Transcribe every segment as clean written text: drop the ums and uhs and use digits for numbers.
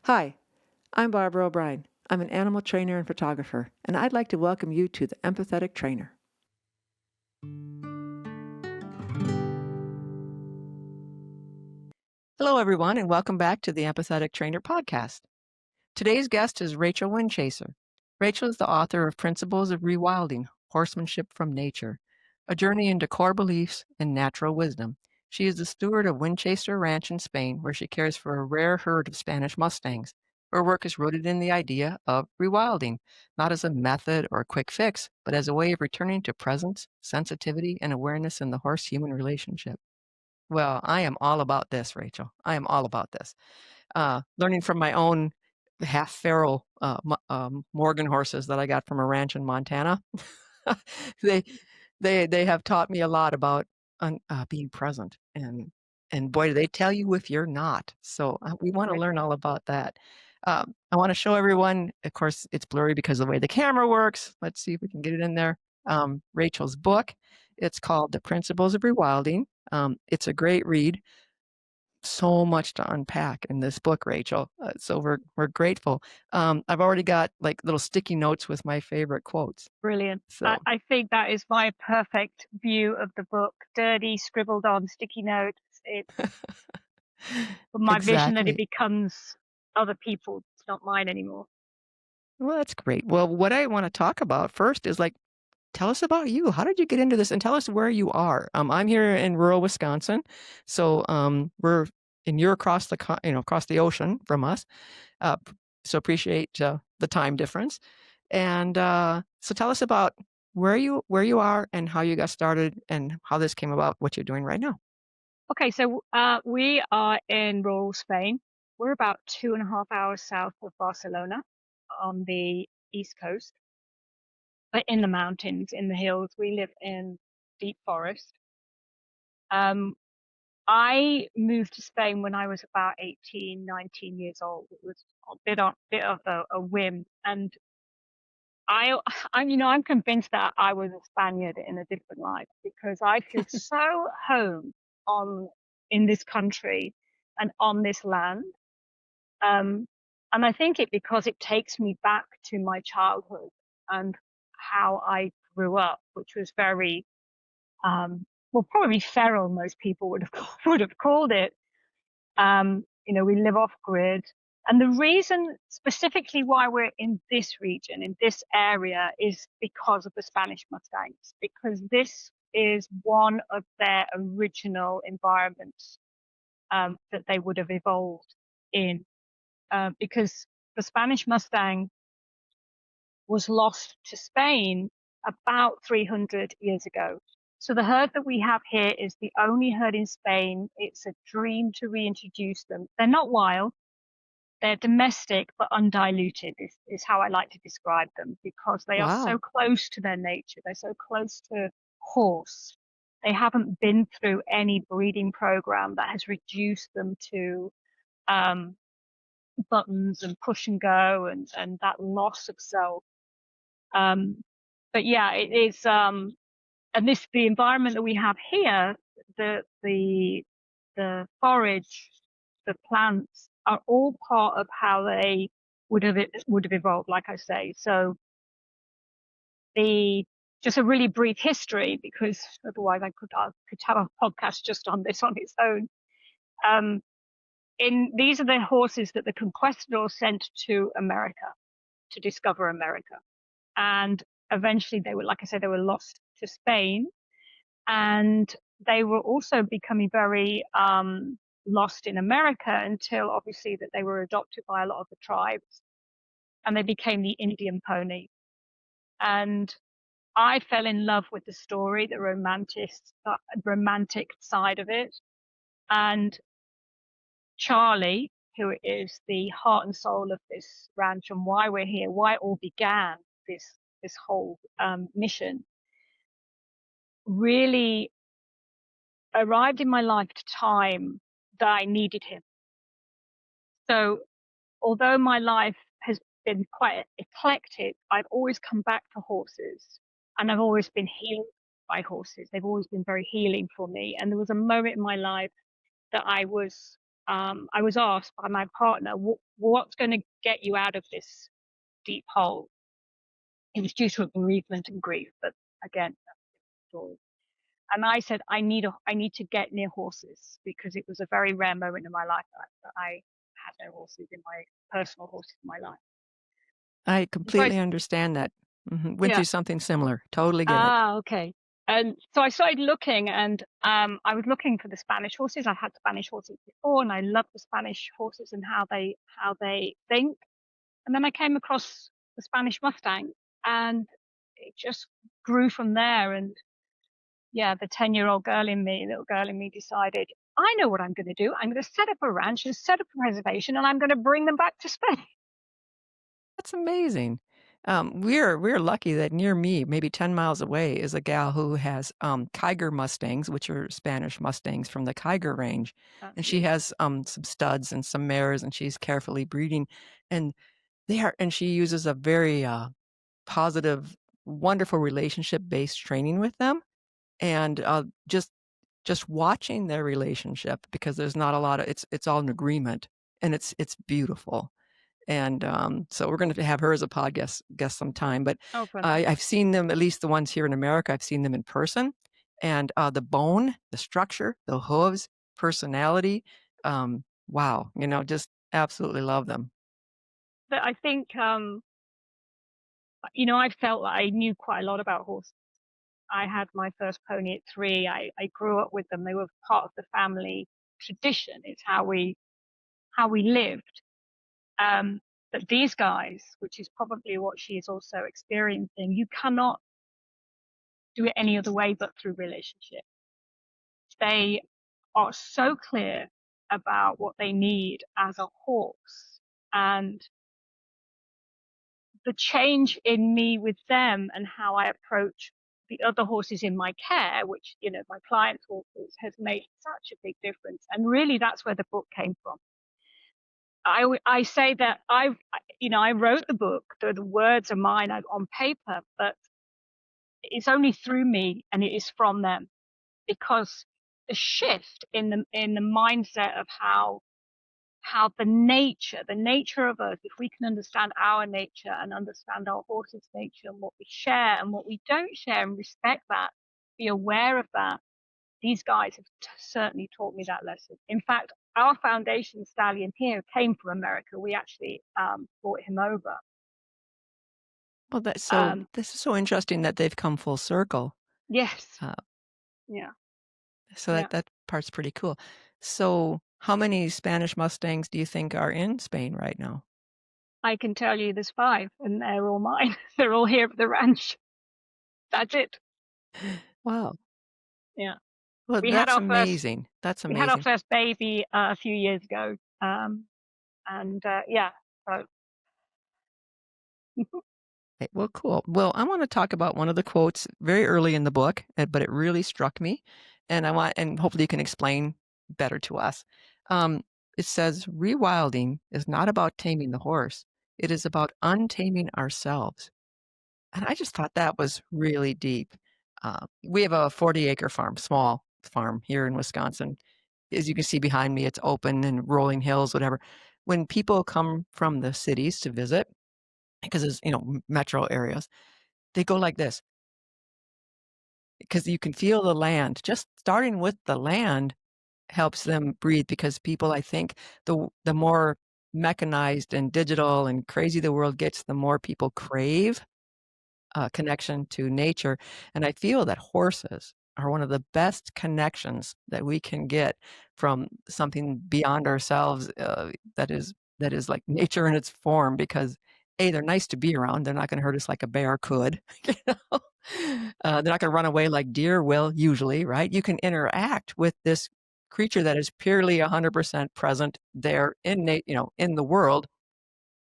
Hi, I'm Barbara O'Brien. I'm an animal trainer and photographer, and I'd like to welcome you to the Empathetic Trainer. Hello, everyone, and welcome back to the Empathetic Trainer Podcast. Today's guest is Rachel Windchaser. Rachel is the author of Principles of Rewilding, Horsemanship from Nature, a journey into core beliefs and natural wisdom. She is the steward of Winchaser Ranch in Spain, where she cares for a rare herd of Spanish Mustangs. Her work is rooted in the idea of rewilding, not as a method or a quick fix, but as a way of returning to presence, sensitivity, and awareness in the horse-human relationship. Well, I am all about this, Rachel. I am all about this. Learning from my own half feral Morgan horses that I got from a ranch in Montana. they they have taught me a lot about being present, and boy, do they tell you if you're not. So we want to learn all about that. I want to show everyone. Of course, it's blurry because of the way the camera works. Let's see if we can get it in there. Rachel's book. It's called The Principles of Rewilding. It's a great read. So much to unpack in this book, Rachel. So we're grateful. I've already got like little sticky notes with my favorite quotes. Brilliant. So I think that is my perfect view of the book. Dirty, scribbled on sticky notes. It's my vision that it exactly. becomes other people's, it's not mine anymore. Well, that's great. Well, what I want to talk about first is like, tell us about you. How did you get into this? And tell us where you are. I'm here in rural Wisconsin, so you're across across the ocean from us. So appreciate the time difference. And so tell us about where you are and how you got started and how this came about, what you're doing right now. Okay, so we are in rural Spain. We're about 2.5 hours south of Barcelona on the east coast, but in the mountains, in the hills. We live in deep forest. I moved to Spain when I was about 18, 19 years old. It was a bit of a whim. And I'm convinced that I was a Spaniard in a different life because I feel so home in this country and on this land. And I think because it takes me back to my childhood and how I grew up, which was very, probably feral. Most people would have called it. We live off grid. And the reason specifically why we're in this region, in this area, is because of the Spanish Mustangs, because this is one of their original environments that they would have evolved in. Because the Spanish Mustang was lost to Spain about 300 years ago. So the herd that we have here is the only herd in Spain. It's a dream to reintroduce them. They're not wild. They're domestic, but undiluted is how I like to describe them because they are so Wow. close to their nature. They're so close to horse. They haven't been through any breeding program that has reduced them to buttons and push and go and that loss of self. But yeah, it is, and the environment that we have here, the forage, the plants are all part of how they would have evolved, like I say. So just a really brief history, because otherwise I could have a podcast just on this on its own. These are the horses that the conquistadors sent to America to discover America. And eventually they were, like I said, they were lost to Spain. And they were also becoming very lost in America until obviously that they were adopted by a lot of the tribes. And they became the Indian pony. And I fell in love with the story, the romantic side of it. And Charlie, who is the heart and soul of this ranch and why we're here, why it all began, this whole mission, really arrived in my life at a time that I needed him. So although my life has been quite eclectic, I've always come back to horses and I've always been healed by horses. They've always been very healing for me. And there was a moment in my life that I was I was asked by my partner, what's going to get you out of this deep hole? It was due to a bereavement and grief, but again, that's a different story. And I said, I need to get near horses because it was a very rare moment in my life that I had no horses in my personal horses in my life. I So I, completely understand that. Went yeah. through something similar. Totally get it. Ah, okay. And so I started looking, and I was looking for the Spanish horses. I had Spanish horses before, and I love the Spanish horses and how they think. And then I came across the Spanish Mustang, and it just grew from there. And yeah, the 10-year-old little girl in me decided, I know what I'm going to do. I'm going to set up a ranch and set up a reservation, and I'm going to bring them back to Spain. That's amazing. We're lucky that near me, maybe 10 miles away, is a gal who has Kiger Mustangs, which are Spanish Mustangs from the Kiger Range, That's and she beautiful. has some studs and some mares, and she's carefully breeding, and and she uses a very positive, wonderful relationship-based training with them, and just watching their relationship because there's not a lot of it's all in agreement, and it's beautiful. And so we're going to have her as a podcast guest sometime. But Oh, fantastic. I've seen them, at least the ones here in America. I've seen them in person, and the bone, the structure, the hooves, personality. Wow, just absolutely love them. But I think, I felt like I knew quite a lot about horses. I had my first pony at 3. I grew up with them. They were part of the family tradition. It's how we lived. Um, but these guys, which is probably what she is also experiencing, you cannot do it any other way but through relationship. They are so clear about what they need as a horse. And the change in me with them and how I approach the other horses in my care, which, my clients' horses, has made such a big difference. And really, that's where the book came from. I say that I wrote the book, the words are mine on paper, but it's only through me and it is from them, because the shift in the mindset of how the nature of us, if we can understand our nature and understand our horse's nature and what we share and what we don't share and respect that, be aware of that, these guys have certainly taught me that lesson. In fact, our foundation stallion here came from America. We actually brought him over. Well, Um, this is so interesting that they've come full circle. yes, Uh, yeah, so yeah. that part's pretty cool. So, how many Spanish Mustangs do you think are in Spain right now? I can tell you there's 5, and they're all mine. They're all here at the ranch. That's it. Wow. Yeah. Well, We had that's our first amazing. That's we had our amazing. first baby a few years ago. And yeah, so Okay, well, cool. Well, I want to talk about one of the quotes very early in the book, but it really struck me, and and hopefully you can explain better to us. Um, it says, "Rewilding is not about taming the horse; it is about untaming ourselves." And I just thought that was really deep. We have a 40-acre farm, small farm here in Wisconsin. As you can see behind me, it's open and rolling hills, whatever. When people come from the cities to visit, because it's metro areas, they go like this because you can feel the land. Just starting with the land helps them breathe because people, I think, the more mechanized and digital and crazy the world gets, the more people crave connection to nature. And I feel that horses are one of the best connections that we can get from something beyond ourselves, that is like nature in its form, because they're nice to be around. They're not going to hurt us like a bear could. They're not going to run away like deer will usually, right? You can interact with this creature that is purely 100% present there in the world.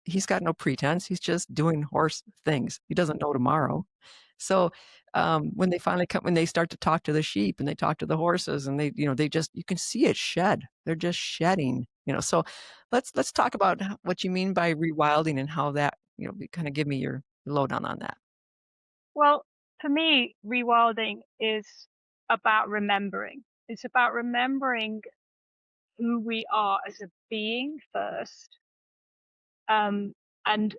He's got no pretense. He's just doing horse things. He doesn't know tomorrow. So when they finally come, when they start to talk to the sheep and they talk to the horses, and they just, you can see it shed. They're just shedding. So let's talk about what you mean by rewilding and how that, kind of give me your lowdown on that. well, for me, rewilding is about remembering. It's about remembering who we are as a being first, and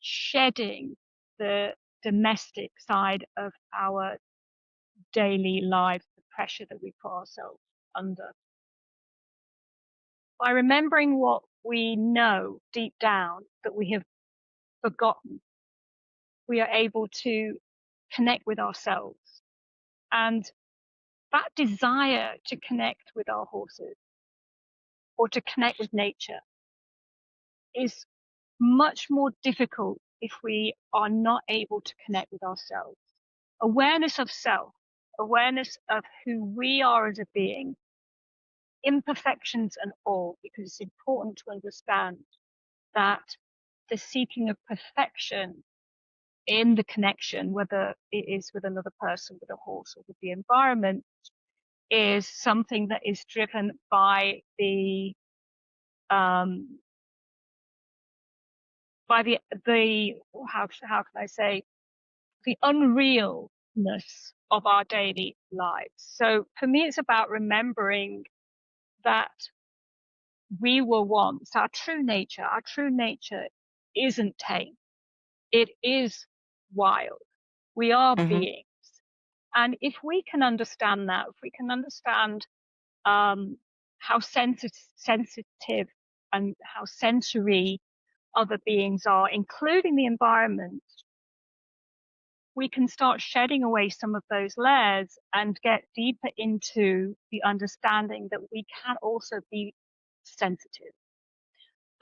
shedding the domestic side of our daily lives, the pressure that we put ourselves under. By remembering what we know deep down that we have forgotten, we are able to connect with ourselves. And that desire to connect with our horses or to connect with nature is much more difficult if we are not able to connect with ourselves. Awareness of self, awareness of who we are as a being, imperfections and all, because it's important to understand that the seeking of perfection in the connection, whether it is with another person, with a horse, or with the environment, is something that is driven by the how can I say, the unrealness of our daily lives. So for me, it's about remembering that we were once our true nature. Our true nature isn't tame. It is wild. We are Mm-hmm. beings. And if we can understand that, if we can understand how sensitive and how sensory other beings are, including the environment, we can start shedding away some of those layers and get deeper into the understanding that we can also be sensitive.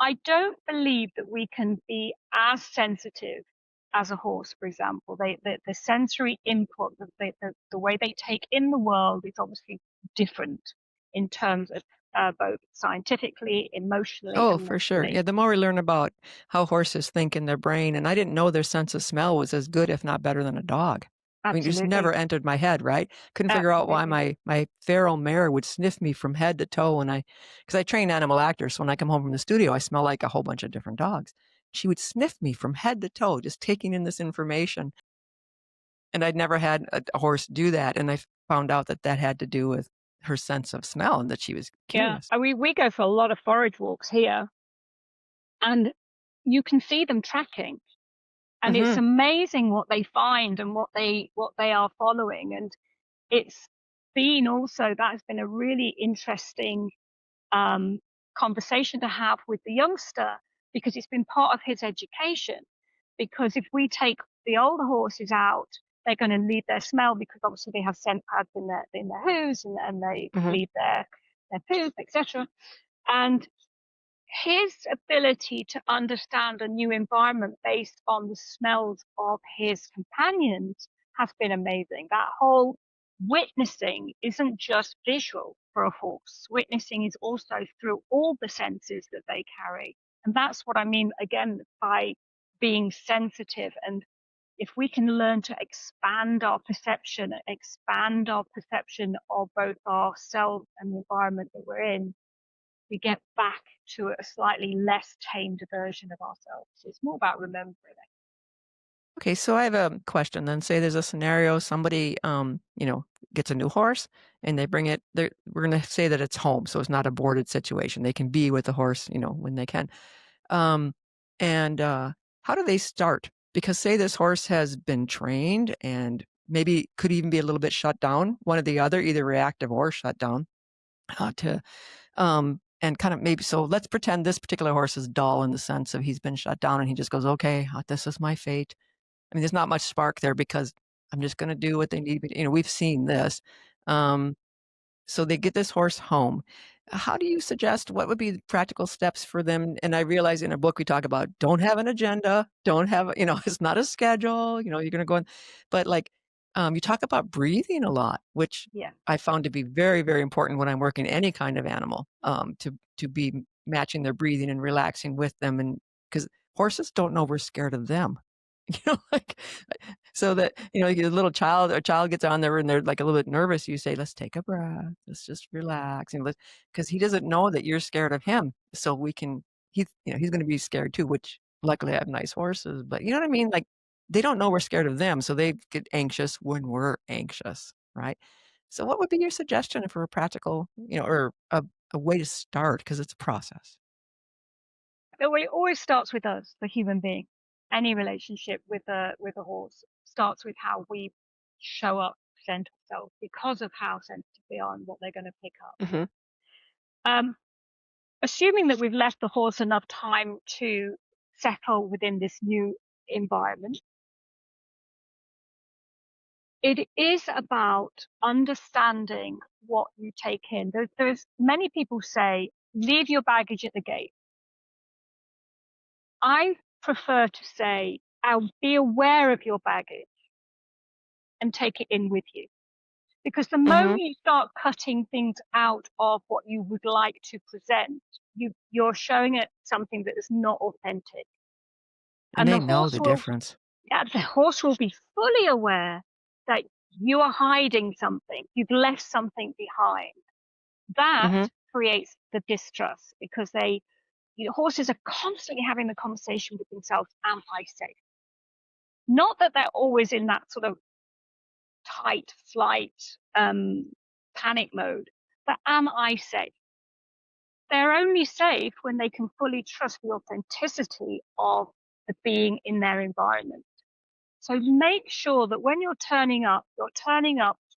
I don't believe that we can be as sensitive as a horse, for example. The sensory input, the way they take in the world is obviously different in terms of both scientifically, emotionally, Oh, and for sure. mentally. Yeah, the more we learn about how horses think in their brain, and I didn't know their sense of smell was as good, if not better than a dog. I mean, it just Absolutely. never entered my head, right? Couldn't figure out why Absolutely. my feral mare would sniff me from head to toe because I train animal actors. So when I come home from the studio, I smell like a whole bunch of different dogs. She would sniff me from head to toe, just taking in this information. And I'd never had a horse do that. And I found out that that had to do with her sense of smell and that she was Yeah. curious. We go for a lot of forage walks here, and you can see them tracking. And it's Mm-hmm. amazing what they find and what they are following. And it's been also, that has been a really interesting conversation to have with the youngster, because it's been part of his education. Because if we take the older horses out, they're going to leave their smell, because obviously they have scent pads in their hooves, and they Mm-hmm. leave their poop, etc. And his ability to understand a new environment based on the smells of his companions has been amazing. That whole witnessing isn't just visual for a horse. Witnessing is also through all the senses that they carry. And that's what I mean, again, by being sensitive. And if we can learn to expand our perception of both ourselves and the environment that we're in, we get back to a slightly less tamed version of ourselves. It's more about remembering it. Okay, so I have a question then. Say there's a scenario, somebody, gets a new horse and they bring it, we're going to say that it's home, so it's not a boarded situation. They can be with the horse, when they can. Um, and how do they start? Because say this horse has been trained and maybe could even be a little bit shut down, one or the other, either reactive or shut down, and kind of maybe, so let's pretend this particular horse is dull in the sense of he's been shut down and he just goes, okay, this is my fate. I mean, there's not much spark there because I'm just going to do what they need. We've seen this. Um, so they get this horse home. How do you suggest what would be the practical steps for them? And I realize in a book we talk about don't have an agenda, don't have, it's not a schedule, you're going to go in, but you talk about breathing a lot, which Yeah. I found to be very, very important when I'm working any kind of animal, to be matching their breathing and relaxing with them. And because horses don't know we're scared of them. Like, so that, like a little child, gets on there and they're like a little bit nervous. You say, let's take a breath. Let's just relax. Because he doesn't know that you're scared of him. So he's going to be scared too, which luckily I have nice horses, but you know what I mean? Like they don't know we're scared of them. So they get anxious when we're anxious. Right. So what would be your suggestion for a practical, or a way to start? Because it's a process. It always starts with us, the human being. Any relationship with a horse starts with how we show up, present ourselves, because of how sensitive they are and what they're going to pick up. Hmm. Um, Assuming that we've left the horse enough time to settle within this new environment, it is about understanding what you take in. There's many people say, leave your baggage at the gate. I prefer to say, I'll be aware of your baggage and take it in with you. Because the Hmm. moment you start cutting things out of what you would like to present, you're showing it something that is not authentic. And And they know the difference. the horse will be fully aware that you are hiding something. You've left something behind. That Hmm. creates the distrust because horses are constantly having the conversation with themselves, am I safe? Not that they're always in that sort of tight flight, panic mode, but am I safe? They're only safe when they can fully trust the authenticity of the being in their environment. So make sure that when you're turning up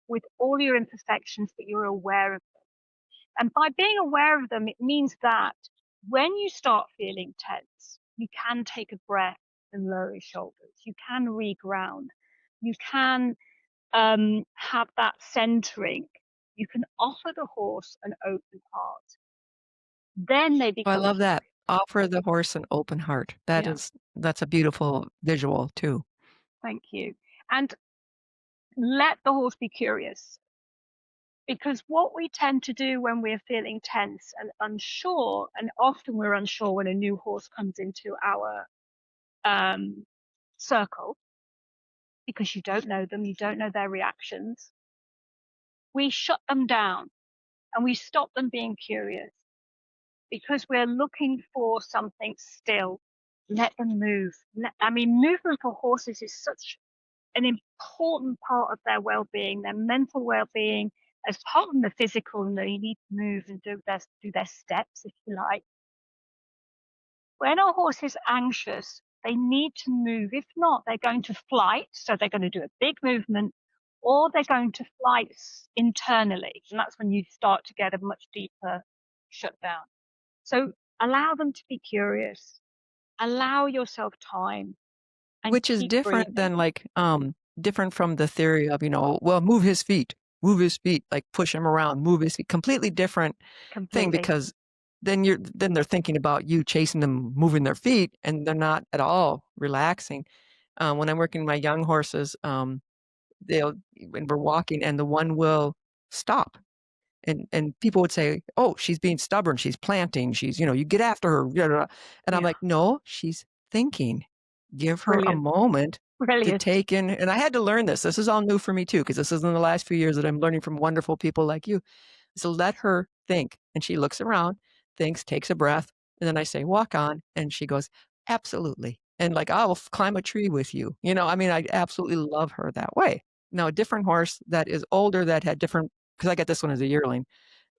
with all your imperfections, that you're aware of them. And by being aware of them, it means that when you start feeling tense, you can take a breath and lower your shoulders. You can reground. You can have that centering. You can offer the horse an open heart. Then they I become love that. curious. Offer the horse an open heart. Yeah, That's a beautiful visual too. thank you. And let the horse be curious. Because what we tend to do when we're feeling tense and unsure, and often we're unsure when a new horse comes into our circle, because you don't know them, you don't know their reactions, we shut them down and we stop them being curious because we're looking for something still. Let them move. Movement for horses is such an important part of their well-being, their mental well-being, as part of the physical. And they need to move and do their steps, if you like. When a horse is anxious, they need to move. If not, they're going to flight. So they're going to do a big movement, or they're going to flight internally. And that's when you start to get a much deeper shutdown. So allow them to be curious. Allow yourself time and Which is keep different breathing. than different from the theory of, well, move his feet, like push him around, move his feet. Completely different thing Completely. because then they're thinking about you chasing them, moving their feet, and they're not at all relaxing. When I'm working my young horses, they'll when we're walking and the one will stop. And people would say, "Oh, she's being stubborn. She's planting. She's, you get after her." And I'm Yeah. like, "No, she's thinking. Give her a Brilliant. moment to Brilliant. take in." And I had to learn this. This is all new for me too, because this is in the last few years that I'm learning from wonderful people like you. So let her think. And she looks around, thinks, takes a breath, and then I say, "Walk on," and she goes, "Absolutely." And like, "I will climb a tree with you." I absolutely love her that way. Now, a different horse that is older that had different, because I got this one as a yearling,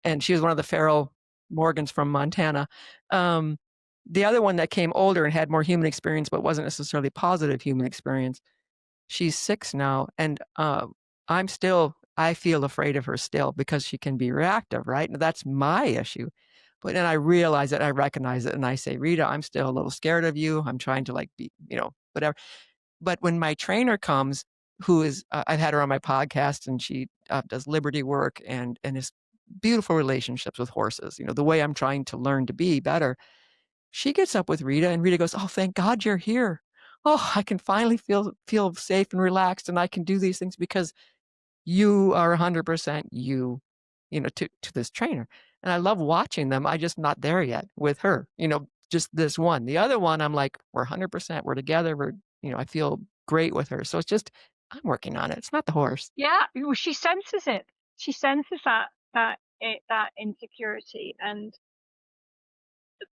and she was one of the feral Morgans from Montana. The other one that came older and had more human experience, but wasn't necessarily positive human experience. She's 6 now, and I feel afraid of her still because she can be reactive, right? And that's my issue. But then I realize it, I recognize it, and I say, "Rita, I'm still a little scared of you. I'm trying to like be, whatever." But when my trainer comes, who is, I've had her on my podcast, and she does liberty work and is beautiful relationships with horses, the way I'm trying to learn to be better. She gets up with Rita, and Rita goes, "Oh, thank God you're here. Oh, I can finally feel safe and relaxed, and I can do these things because you are 100% you, to this trainer." And I love watching them. I just not there yet with her, just this one. The other one, I'm like, we're 100%, we're together. I feel great with her. So it's just, I'm working on it. It's not the horse. Yeah. Well, she senses it. She senses that insecurity, and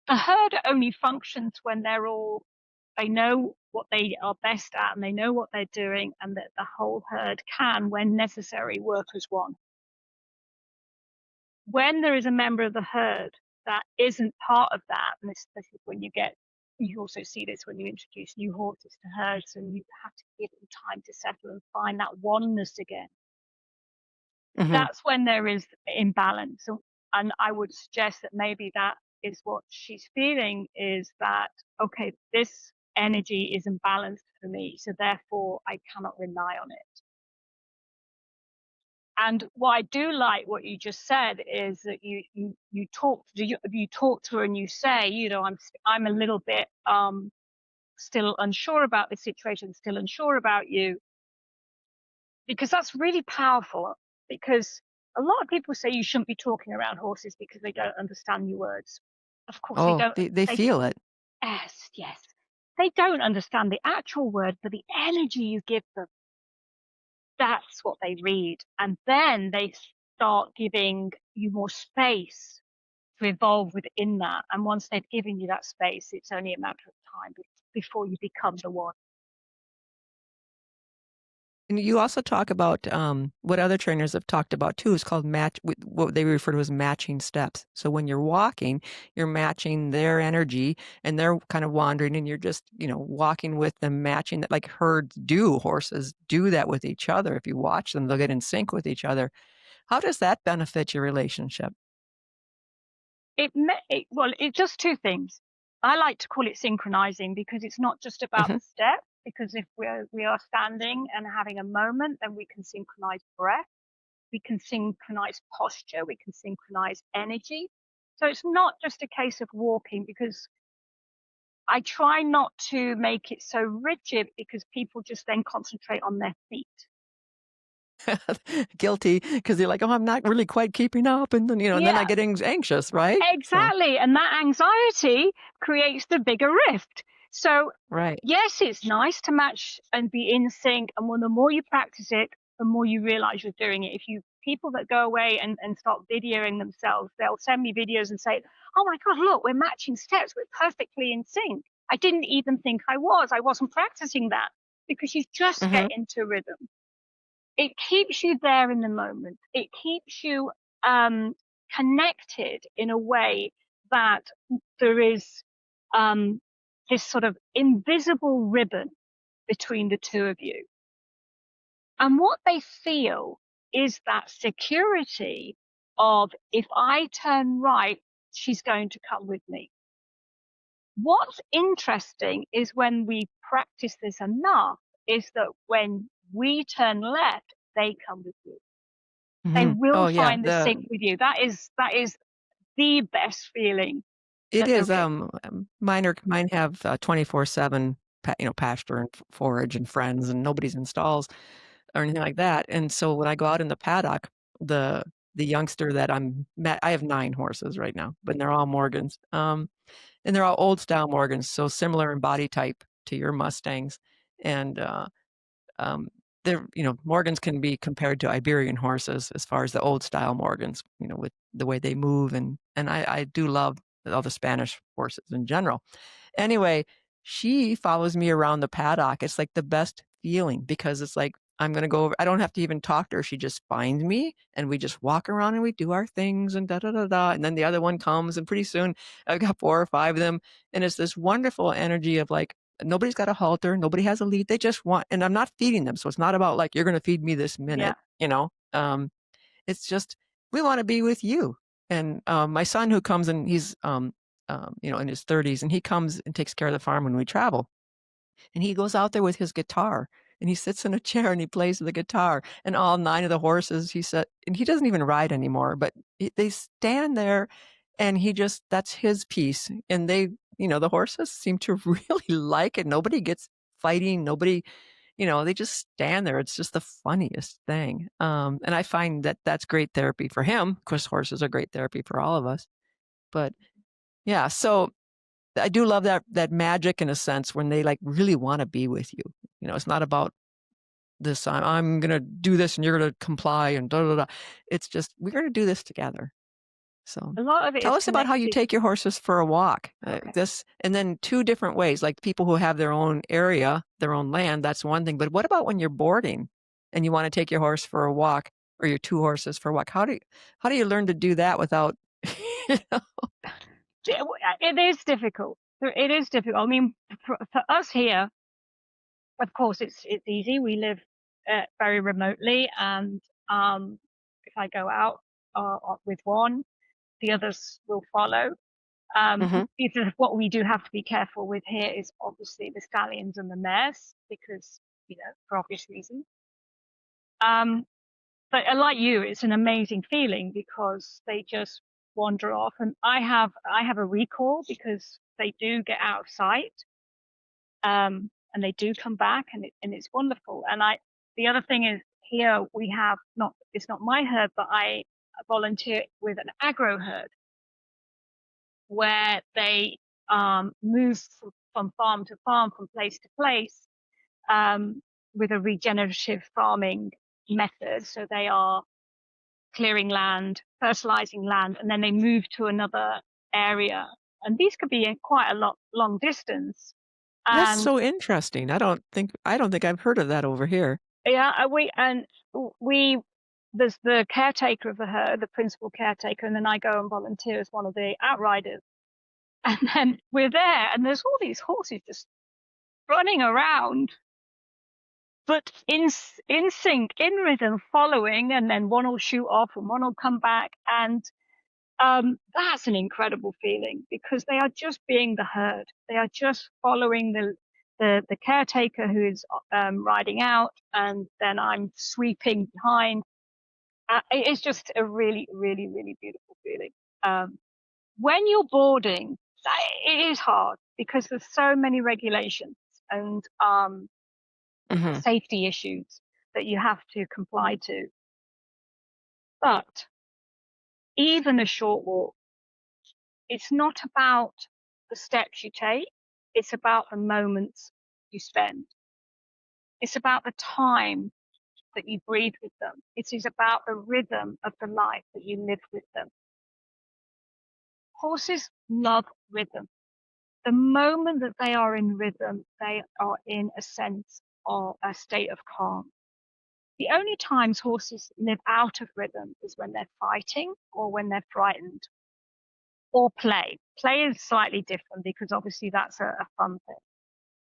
the herd only functions when they know what they are best at and they know what they're doing, and that the whole herd can, when necessary, work as one. when there is a member of the herd that isn't part of that, and especially when you also see this when you introduce new horses to herds, and you have to give them time to settle and find that oneness again. Mm-hmm. That's when there is imbalance. And I would suggest that maybe that is what she's feeling, is that, okay, this energy is imbalanced for me, so therefore I cannot rely on it. And what I do like what you just said is that you talk to her and you say, I'm a little bit still unsure about the situation, still unsure about you, because that's really powerful. Because a lot of people say you shouldn't be talking around horses because they don't understand your words. Of course they Oh, don't. they feel it. Yes. They don't understand the actual word, but the energy you give them, that's what they read. And then they start giving you more space to evolve within that. And once they've given you that space, it's only a matter of time before you become the one. And you also talk about what other trainers have talked about too, is called what they refer to as matching steps. So when you're walking, you're matching their energy and they're kind of wandering and you're just, walking with them, matching that, like herds do. Horses do that with each other. If you watch them, they'll get in sync with each other. How does that benefit your relationship? It does two things. I like to call it synchronizing, because it's not just about Mm-hmm. the step. Because if we are standing and having a moment, then we can synchronize breath, we can synchronize posture, we can synchronize energy. So it's not just a case of walking, because I try not to make it so rigid, because people just then concentrate on their feet. Guilty, because you're like, oh, I'm not really quite keeping up, and then and then I get anxious, right? Exactly. And that anxiety creates the bigger rift. So Right. yes, it's nice to match and be in sync. And the more you practice it, the more you realize you're doing it. People that go away and start videoing themselves, they'll send me videos and say, oh my God, look, we're matching steps. We're perfectly in sync. I didn't even think I wasn't practicing that, because you just get into rhythm. It keeps you there in the moment. It keeps you connected in a way that there is this sort of invisible ribbon between the two of you. And what they feel is that security of, if I turn right, she's going to come with me. What's interesting is when we practice this enough, is that when we turn left, they come with you. They will find the sync with you. That is the best feeling. It is. Mine have 24/7, pasture and forage and friends, and nobody's in stalls or anything like that. And so when I go out in the paddock, the youngster that I have 9 horses right now, but they're all Morgans. And they're all old style Morgans, so similar in body type to your Mustangs. And they're, Morgans can be compared to Iberian horses as far as the old style Morgans, with the way they move. And I do love all the Spanish horses in general. Anyway, she follows me around the paddock. It's like the best feeling, because it's like, I'm going to go over, I don't have to even talk to her. She just finds me and we just walk around and we do our things and da da da da. And then the other one comes, and pretty soon I've got 4 or 5 of them. And it's this wonderful energy of like, nobody's got a halter, nobody has a lead. They just want, and I'm not feeding them. So it's not about like, you're going to feed me this minute, it's just, we want to be with you. And my son, who comes and he's, in his 30s, and he comes and takes care of the farm when we travel. And he goes out there with his guitar and he sits in a chair and he plays the guitar, and all 9 of the horses, he said, and he doesn't even ride anymore, but they stand there and that's his piece. And they, the horses seem to really like it. Nobody gets fighting. Nobody, they just stand there. It's just the funniest thing. And I find that that's great therapy for him. Of course, horses are great therapy for all of us, but yeah. So I do love that magic, in a sense, when they like really want to be with you. It's not about this, I'm going to do this and you're going to comply and da da da. It's just, we're going to do this together. So a lot of it tell us about how you take your horses for a walk. Okay. And then 2 different ways, like people who have their own area, their own land, that's one thing. But what about when you're boarding and you want to take your horse for a walk, or your 2 horses for walk. How do you learn to do that without, you know? It is difficult. It is difficult. I mean, for us here, of course, it's easy. We live very remotely, and if I go out with one, the others will follow. What we do have to be careful with here is obviously the stallions and the mares, because, for obvious reasons. But like you, it's an amazing feeling because they just wander off, and I have a recall because they do get out of sight, and they do come back, and it's wonderful. And the other thing is, here we have it's not my herd, but I volunteer with an agro herd where they move from farm to farm, from place to place, with a regenerative farming method. So they are clearing land, fertilizing land, and then they move to another area. And these could be quite a long distance. That's so interesting. I don't think I've heard of that over here. Yeah, there's the caretaker of the herd, the principal caretaker, and then I go and volunteer as one of the outriders. And then we're there, and there's all these horses just running around, but in sync, in rhythm, following, and then one will shoot off and one will come back. And that's an incredible feeling because they are just being the herd. They are just following the caretaker who is riding out, and then I'm sweeping behind. It's just a really, really, really beautiful feeling. When you're boarding, it is hard because there's so many regulations and safety issues that you have to comply to. But even a short walk, it's not about the steps you take. It's about the moments you spend. It's about the time that you breathe with them. It is about the rhythm of the life that you live with them. Horses love rhythm. The moment that they are in rhythm, they are in a sense of a state of calm. The only times horses live out of rhythm is when they're fighting or when they're frightened, or play. Play is slightly different because obviously that's a fun thing.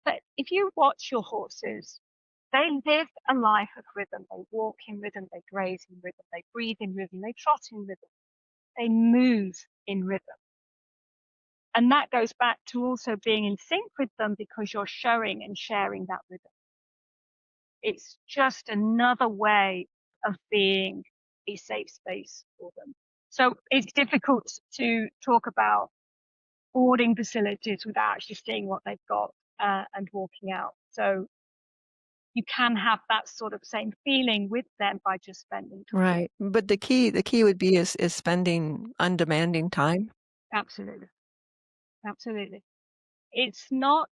But if you watch your horses, they live a life of rhythm. They walk in rhythm, they graze in rhythm, they breathe in rhythm, they trot in rhythm, they move in rhythm. And that goes back to also being in sync with them because you're showing and sharing that rhythm. It's just another way of being a safe space for them. So it's difficult to talk about boarding facilities without actually seeing what they've got and walking out. So you can have that sort of same feeling with them by just spending time. Right. But the key would be is spending undemanding time. Absolutely. Absolutely. It's not,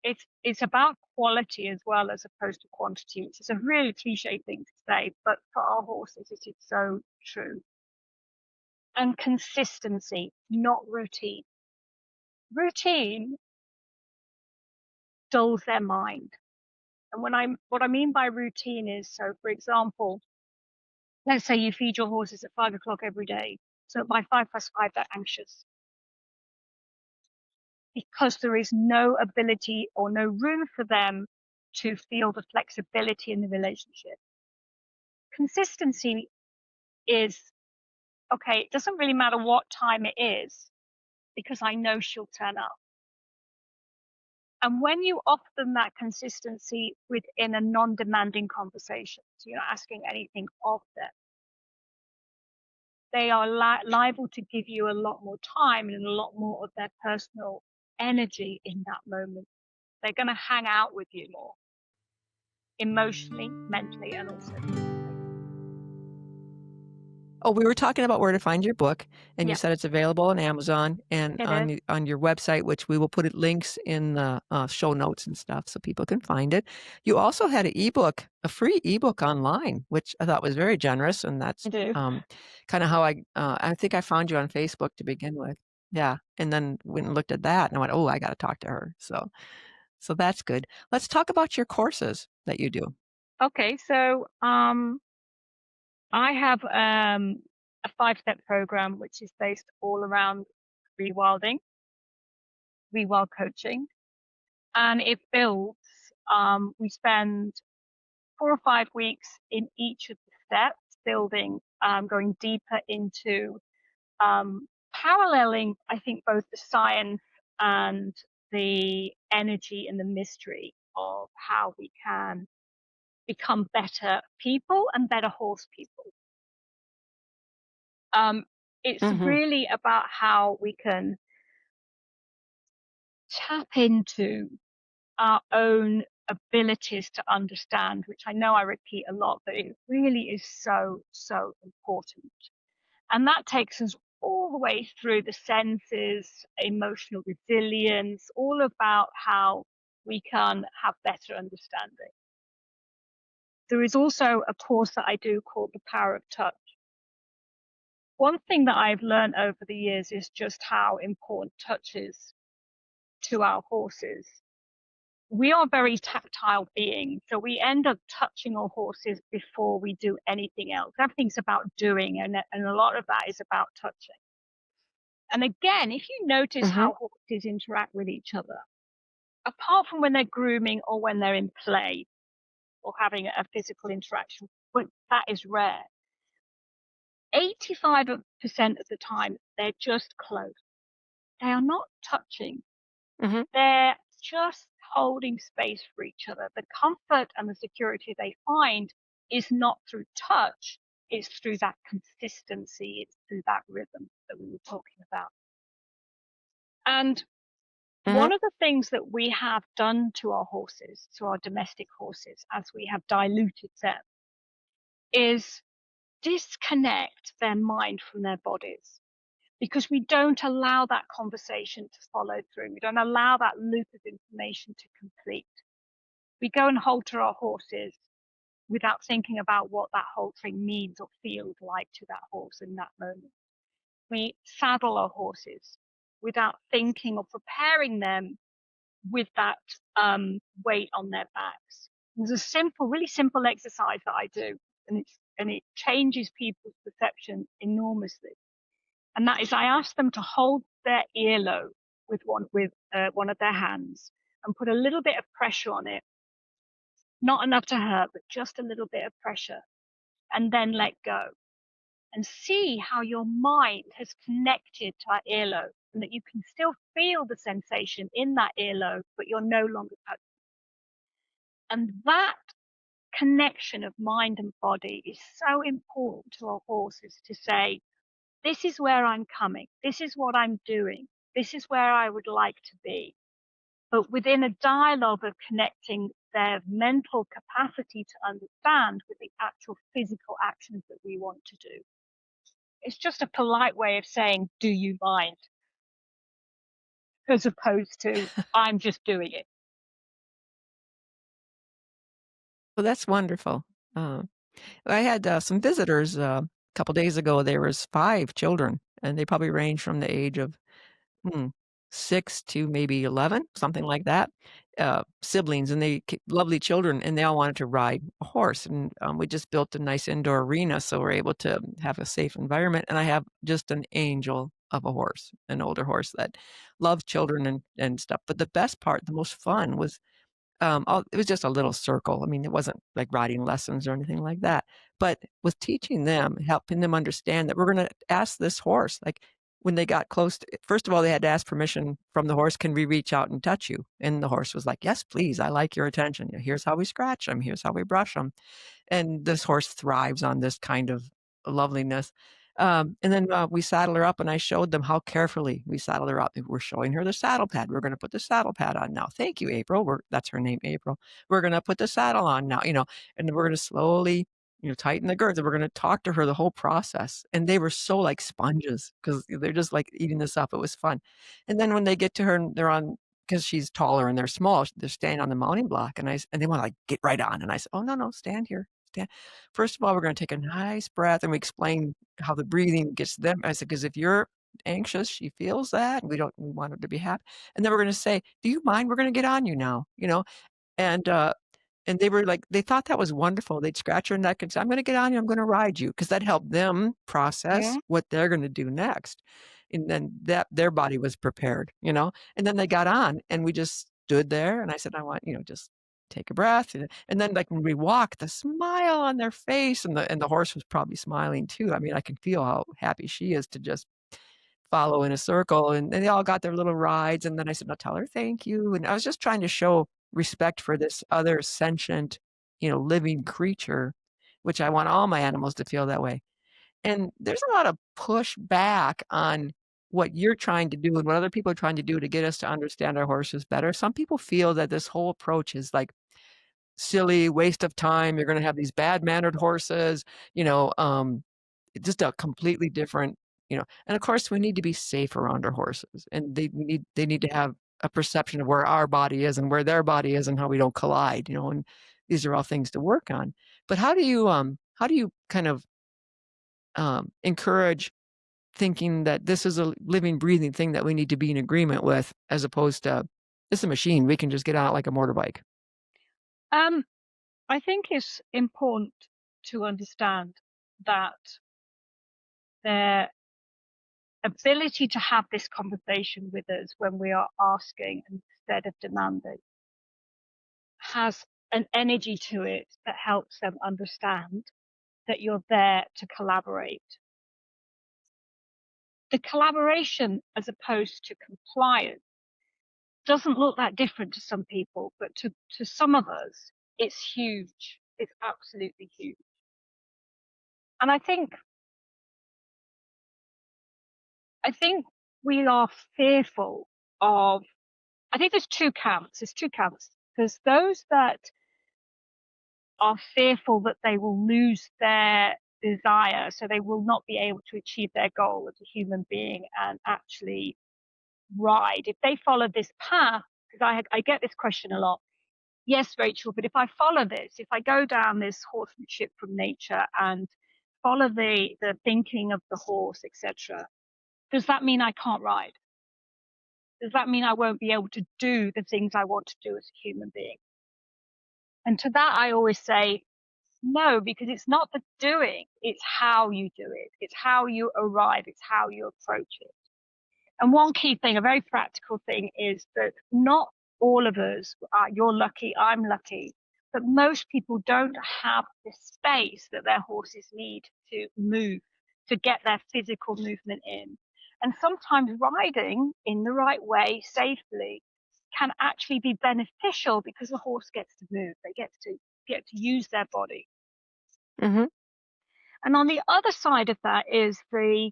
it's about quality as well as opposed to quantity, which is a really cliche thing to say, but for our horses, it is so true. And consistency, not routine. Routine dulls their mind. And what I mean by routine is, so for example, let's say you feed your horses at 5 o'clock every day. So by 5:05, they're anxious. Because there is no ability or no room for them to feel the flexibility in the relationship. Consistency is, okay, it doesn't really matter what time it is because I know she'll turn up. And when you offer them that consistency within a non-demanding conversation, so you're not asking anything of them, they are liable to give you a lot more time and a lot more of their personal energy in that moment. They're going to hang out with you more, emotionally, mentally, and also physically. Oh, we were talking about where to find your book, and you Yep. said it's available on Amazon and on your website, which we will put links in the show notes and stuff so people can find it. You also had an ebook, a free ebook online, which I thought was very generous, and that's kind of how I think I found you on Facebook to begin with. Yeah, and then went and looked at that, and I went, oh, I got to talk to her. So that's good. Let's talk about your courses that you do. Okay, so I have a 5-step program which is based all around rewilding, rewild coaching, and it builds. We spend 4 or 5 weeks in each of the steps, building, going deeper into paralleling, I think, both the science and the energy and the mystery of how we can become better people and better horse people. It's Hmm. really about how we can tap into our own abilities to understand, which I know I repeat a lot, but it really is so, so important. And that takes us all the way through the senses, emotional resilience, all about how we can have better understanding. There is also a course that I do called The Power of Touch. One thing that I've learned over the years is just how important touch is to our horses. We are very tactile beings, so we end up touching our horses before we do anything else. Everything's about doing, and a lot of that is about touching. And again, if you notice Hmm. how horses interact with each other, apart from when they're grooming or when they're in play or having a physical interaction, but that is rare. 85% of the time, they're just close. They are not touching. Hmm. They're just holding space for each other. The comfort and the security they find is not through touch, it's through that consistency, it's through that rhythm that we were talking about. And Hmm. one of the things that we have done to our horses, to our domestic horses, as we have diluted them, is disconnect their mind from their bodies because we don't allow that conversation to follow through. We don't allow that loop of information to complete. We go and halter our horses without thinking about what that haltering means or feels like to that horse in that moment. We saddle our horses without thinking or preparing them with that weight on their backs. There's a simple, really simple exercise that I do, and it changes people's perception enormously. And that is, I ask them to hold their earlobe with one of their hands and put a little bit of pressure on it, not enough to hurt, but just a little bit of pressure, and then let go. And see how your mind has connected to that earlobe, and that you can still feel the sensation in that earlobe, but you're no longer touching. And that connection of mind and body is so important to our horses to say, this is where I'm coming. This is what I'm doing. This is where I would like to be. But within a dialogue of connecting their mental capacity to understand with the actual physical actions that we want to do. It's just a polite way of saying, do you mind? As opposed to, I'm just doing it. Well, that's wonderful. Uh, I had some visitors a couple days ago. There was 5 children, and they probably range from the age of Hmm, 6 to maybe 11, something like that, siblings, and lovely children, and they all wanted to ride a horse, and, we just built a nice indoor arena, so we're able to have a safe environment, and I have just an angel of a horse, an older horse that loves children and stuff, but the best part, the most fun was it was just a little circle. I mean, it wasn't like riding lessons or anything like that, but with teaching them, helping them understand that we're gonna ask this horse, like, when they got close to first of all, they had to ask permission from the horse, "Can we reach out and touch you?" And the horse was like, "Yes, please. I like your attention. Here's how we scratch them. Here's how we brush them." And this horse thrives on this kind of loveliness. And then we saddle her up, and I showed them how carefully we saddle her up. We're showing her the saddle pad. We're going to put the saddle pad on now. Thank you, April. That's her name, April. We're going to put the saddle on now, and then we're going to slowly, tighten the girths. And we're going to talk to her the whole process. And they were so like sponges because they're just like eating this up. It was fun. And then when they get to her, and they're on because she's taller and they're small, they're standing on the mounting block, and they want to like get right on. And I said, "Oh no, stand here. Stand. First of all, we're going to take a nice breath," and we explain how the breathing gets them. I said, "Because if you're anxious, she feels that. We want her to be happy." And then we're going to say, "Do you mind? We're going to get on you now." And And they were like, they thought that was wonderful. They'd scratch her neck and say, I'm going to get on you. I'm going to ride you. Because that helped them process Yeah. what they're going to do next. And then that their body was prepared, you know, and then they got on and we just stood there. And I said, I want, you know, just take a breath. And then like when we walked, the smile on their face, and the horse was probably smiling too. I mean, I can feel how happy she is to just follow in a circle, and they all got their little rides. And then I said, "Now tell her thank you." And I was just trying to show respect for this other sentient, you know, living creature, which I want all my animals to feel that way. And there's a lot of pushback on what you're trying to do and what other people are trying to do to get us to understand our horses better. Some people feel that this whole approach is like silly, waste of time. You're going to have these bad mannered horses, you know, just a completely different, you know. And of course, we need to be safe around our horses, and they need to have a perception of where our body is and where their body is and how we don't collide, you know. And these are all things to work on. But how do you kind of encourage thinking that this is a living, breathing thing that we need to be in agreement with, as opposed to it's a machine, we can just get on it like a motorbike? I think it's important to understand that their ability to have this conversation with us when we are asking instead of demanding has an energy to it that helps them understand that you're there to collaborate. The collaboration, as opposed to compliance, doesn't look that different to some people, but to some of us, it's huge. It's absolutely huge. And I think we are fearful of, I think there's two camps. There's those that are fearful that they will lose their desire, so they will not be able to achieve their goal as a human being and actually ride. If they follow this path, because I get this question a lot. Yes, Rachel, but if I follow this, if I go down this horsemanship from nature and follow the thinking of the horse, etc., does that mean I can't ride? Does that mean I won't be able to do the things I want to do as a human being? And to that, I always say, no, because it's not the doing, it's how you do it. It's how you arrive. It's how you approach it. And one key thing, a very practical thing, is that not all of us, you're lucky, I'm lucky, but most people don't have the space that their horses need to move, to get their physical movement in. And sometimes riding in the right way, safely, can actually be beneficial because the horse gets to move. They get to use their body. Mm-hmm. And on the other side of that is the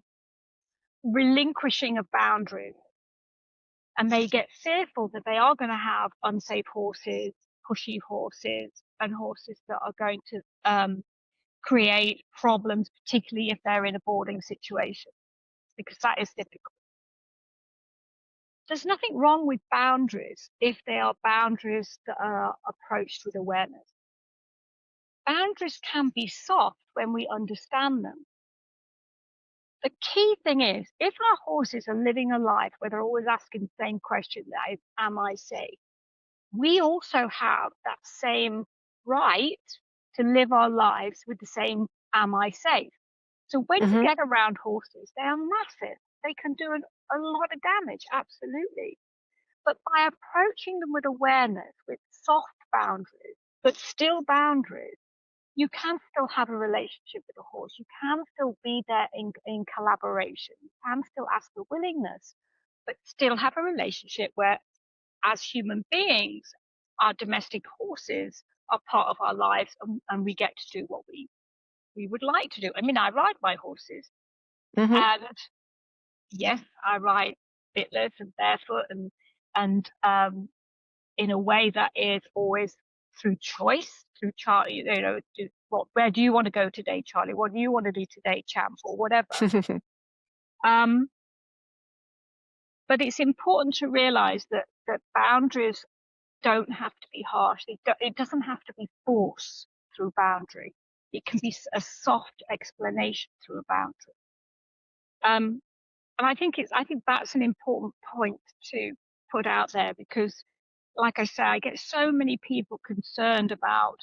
relinquishing of boundaries. And they get fearful that they are going to have unsafe horses, pushy horses, and horses that are going to create problems, particularly if they're in a boarding situation, because that is difficult. There's nothing wrong with boundaries if they are boundaries that are approached with awareness. Boundaries can be soft when we understand them. The key thing is, if our horses are living a life where they're always asking the same question, that is, am I safe? We also have that same right to live our lives with the same, am I safe? So when you get around horses, they are massive. They can do a lot of damage, absolutely. But by approaching them with awareness, with soft boundaries, but still boundaries, you can still have a relationship with a horse. You can still be there in collaboration. You can still ask for willingness, but still have a relationship where, as human beings, our domestic horses are part of our lives, and we get to do what we would like to do. I mean, I ride my horses, and yes, I ride bitless and barefoot, and in a way that is always through choice, through Charlie. You know, where do you want to go today, Charlie? What do you want to do today, Champ, or whatever? But it's important to realize that boundaries don't have to be harsh. It doesn't have to be force through boundary. It can be a soft explanation through a boundary. And I think that's an important point to put out there, because like I say, I get so many people concerned about,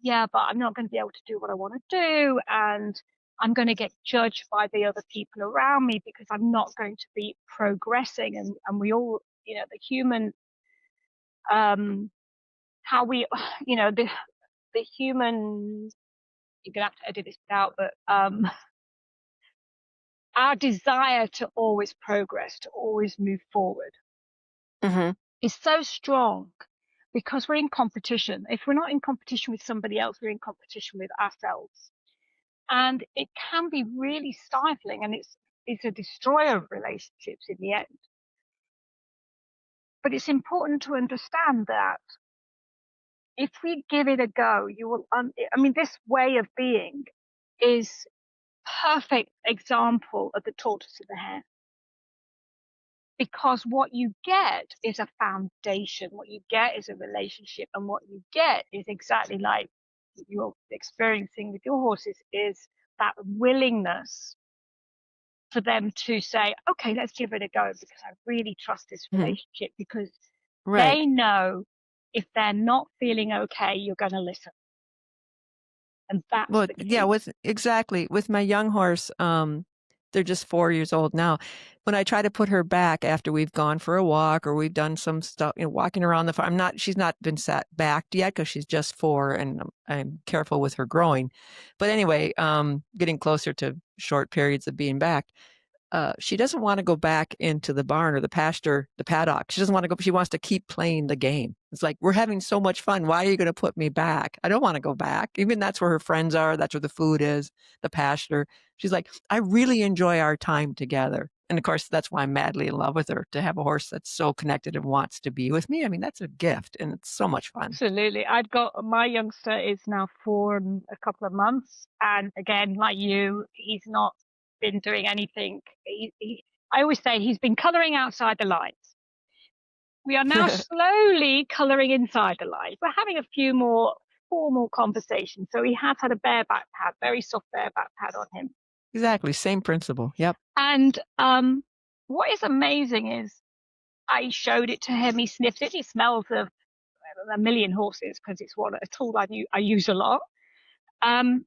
yeah, but I'm not going to be able to do what I want to do. And I'm going to get judged by the other people around me because I'm not going to be progressing. And we all, the human, how we, the human, you're going to have to edit this out, but our desire to always progress, to always move forward Mm-hmm. is so strong because we're in competition. If we're not in competition with somebody else, we're in competition with ourselves. And it can be really stifling, and it's a destroyer of relationships in the end. But it's important to understand that if we give it a go, you will, this way of being is perfect example of the tortoise and the hare. Because what you get is a foundation, what you get is a relationship, and what you get is exactly like you're experiencing with your horses, is that willingness for them to say, okay, let's give it a go because I really trust this Mm-hmm. relationship, because Right. they know if they're not feeling okay, you're going to listen. And that's Well, the yeah, key. with my young horse, they're just 4 years old now. When I try to put her back after we've gone for a walk or we've done some stuff, walking around the farm, she's not been sat backed yet because she's just 4 and I'm careful with her growing. But anyway, getting closer to short periods of being backed. She doesn't want to go back into the barn or the pasture, the paddock. She doesn't want to go. She wants to keep playing the game. It's like, we're having so much fun. Why are you going to put me back? I don't want to go back. Even that's where her friends are. That's where the food is, the pasture. She's like, I really enjoy our time together. And of course, that's why I'm madly in love with her, to have a horse that's so connected and wants to be with me. I mean, that's a gift and it's so much fun. Absolutely. I've got my youngster is now 4 and a couple of months. And again, like you, he's not been doing anything. I always say he's been coloring outside the lines. We are now slowly coloring inside the lines. We're having a few more formal conversations. So he has had a bareback pad, very soft bareback pad on him. Exactly. Same principle. Yep. And what is amazing is I showed it to him. He sniffed it. He smells of a million horses because it's a tool I use a lot. And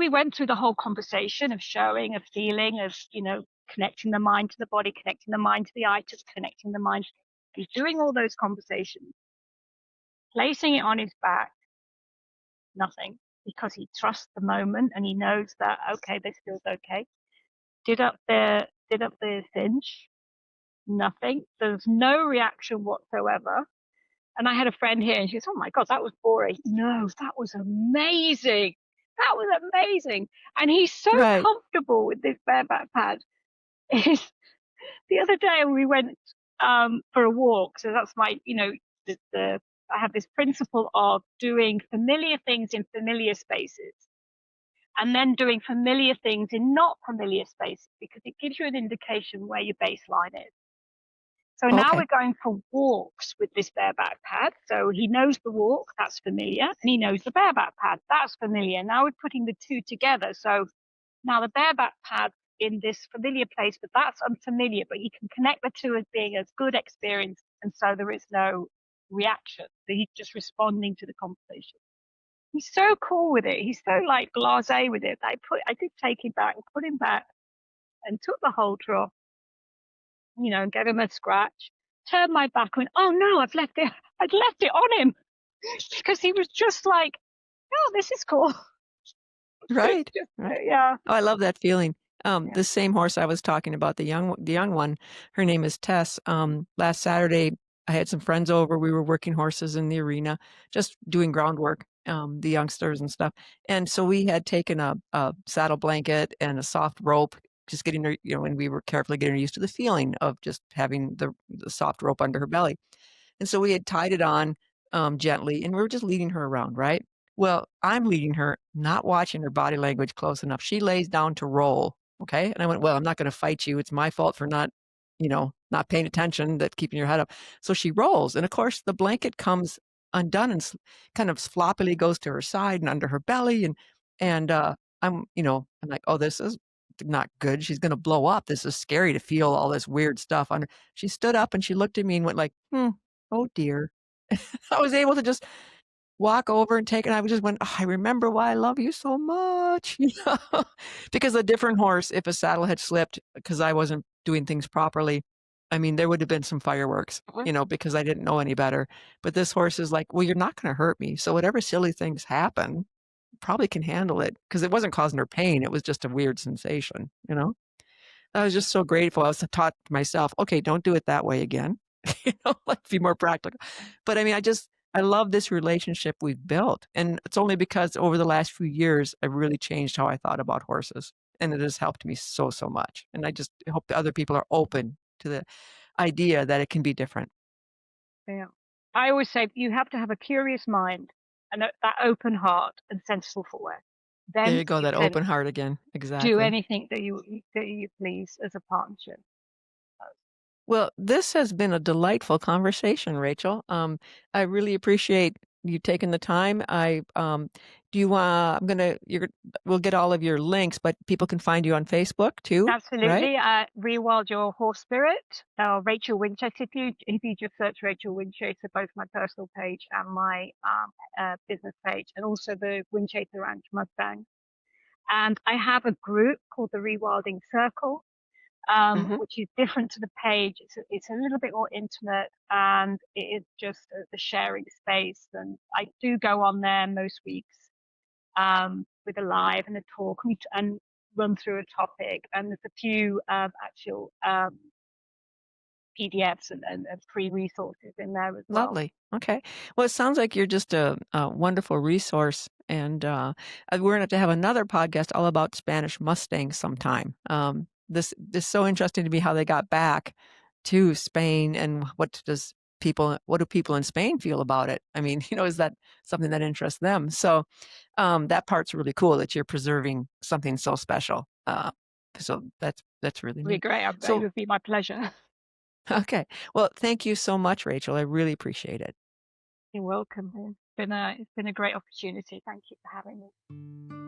we went through the whole conversation of showing, of feeling, of, connecting the mind to the body, connecting the mind to the items, connecting the mind. He's doing all those conversations, placing it on his back, nothing, because he trusts the moment and he knows that, okay, this feels okay. Did up the cinch, nothing. There's no reaction whatsoever. And I had a friend here and she goes, oh my God, that was boring. No, that was amazing. That was amazing. And he's so Right. comfortable with this bareback pad. The other day we went for a walk. So that's my, I have this principle of doing familiar things in familiar spaces and then doing familiar things in not familiar spaces, because it gives you an indication where your baseline is. So now Okay. we're going for walks with this bareback pad. So he knows the walk, that's familiar, and he knows the bareback pad, that's familiar. Now we're putting the two together. So now the bareback pad in this familiar place, but that's unfamiliar, but you can connect the two as being a good experience. And so there is no reaction. So he's just responding to the conversation. He's so cool with it. He's so like blasé with it. I did take him back and put him back and took the halter off, and gave him a scratch, turned my back and went, oh no, I'd left it on him because he was just like, oh, this is cool. Right. Right. Yeah. Oh, I love that feeling. Yeah. The same horse I was talking about, the young one, her name is Tess. Last Saturday, I had some friends over. We were working horses in the arena, just doing groundwork, the youngsters and stuff. And so we had taken a saddle blanket and a soft rope, just getting her, and we were carefully getting her used to the feeling of just having the soft rope under her belly. And so we had tied it on gently, and we were just leading her around, right? Well, I'm leading her, not watching her body language close enough. She lays down to roll, okay? And I went, well, I'm not going to fight you. It's my fault for not, not paying attention, that keeping your head up. So she rolls, and of course, the blanket comes undone and kind of sloppily goes to her side and under her belly, and I'm like, oh, this is not good. She's going to blow up. This is scary to feel all this weird stuff on her. She stood up and she looked at me and went like, oh dear. I was able to just walk over and take it. I just went, "Oh, I remember why I love you so much," because a different horse, if a saddle had slipped because I wasn't doing things properly, I mean, there would have been some fireworks, because I didn't know any better. But this horse is like, "Well, you're not gonna hurt me, so whatever silly things happen, probably can handle it," because it wasn't causing her pain, it was just a weird sensation, you know? I was just so grateful. I was taught myself, "Okay, don't do it that way again." Like, be more practical. But, I mean, I love this relationship we've built, and it's only because over the last few years, I've really changed how I thought about horses, and it has helped me so, so much, and I just hope that other people are open to the idea that it can be different. Yeah. I always say you have to have a curious mind and that open heart and sensible footwear. There Then you go, you that can open heart again. do Exactly. anything that you please as a partnership. Well, this has been a delightful conversation, Rachel. I really appreciate you taking the time. Do you I'm gonna, we'll get all of your links, but people can find you on Facebook too, right? Absolutely. Rewild Your Horse Spirit. Rachel Windchaser. If you just search Rachel Windchaser, both my personal page and my business page, and also the Winchaser Ranch Mustangs. And I have a group called the Rewilding Circle, Hmm. which is different to the page. It's a little bit more intimate, and it is just the sharing space. And I do go on there most weeks with a live and a talk and run through a topic. And there's a few actual PDFs and free resources in there as well. Lovely. Okay. Well, it sounds like you're just a wonderful resource, and we're going to have another podcast all about Spanish Mustangs sometime. This is so interesting to me how they got back to Spain, and what do people in Spain feel about it? I mean, is that something that interests them? So that part's really cool that you're preserving something so special. So that's really Really neat. great. It So would be my pleasure. okay. Well, thank you so much, Rachel. I really appreciate it. You're welcome. It's been a great opportunity. Thank you for having me.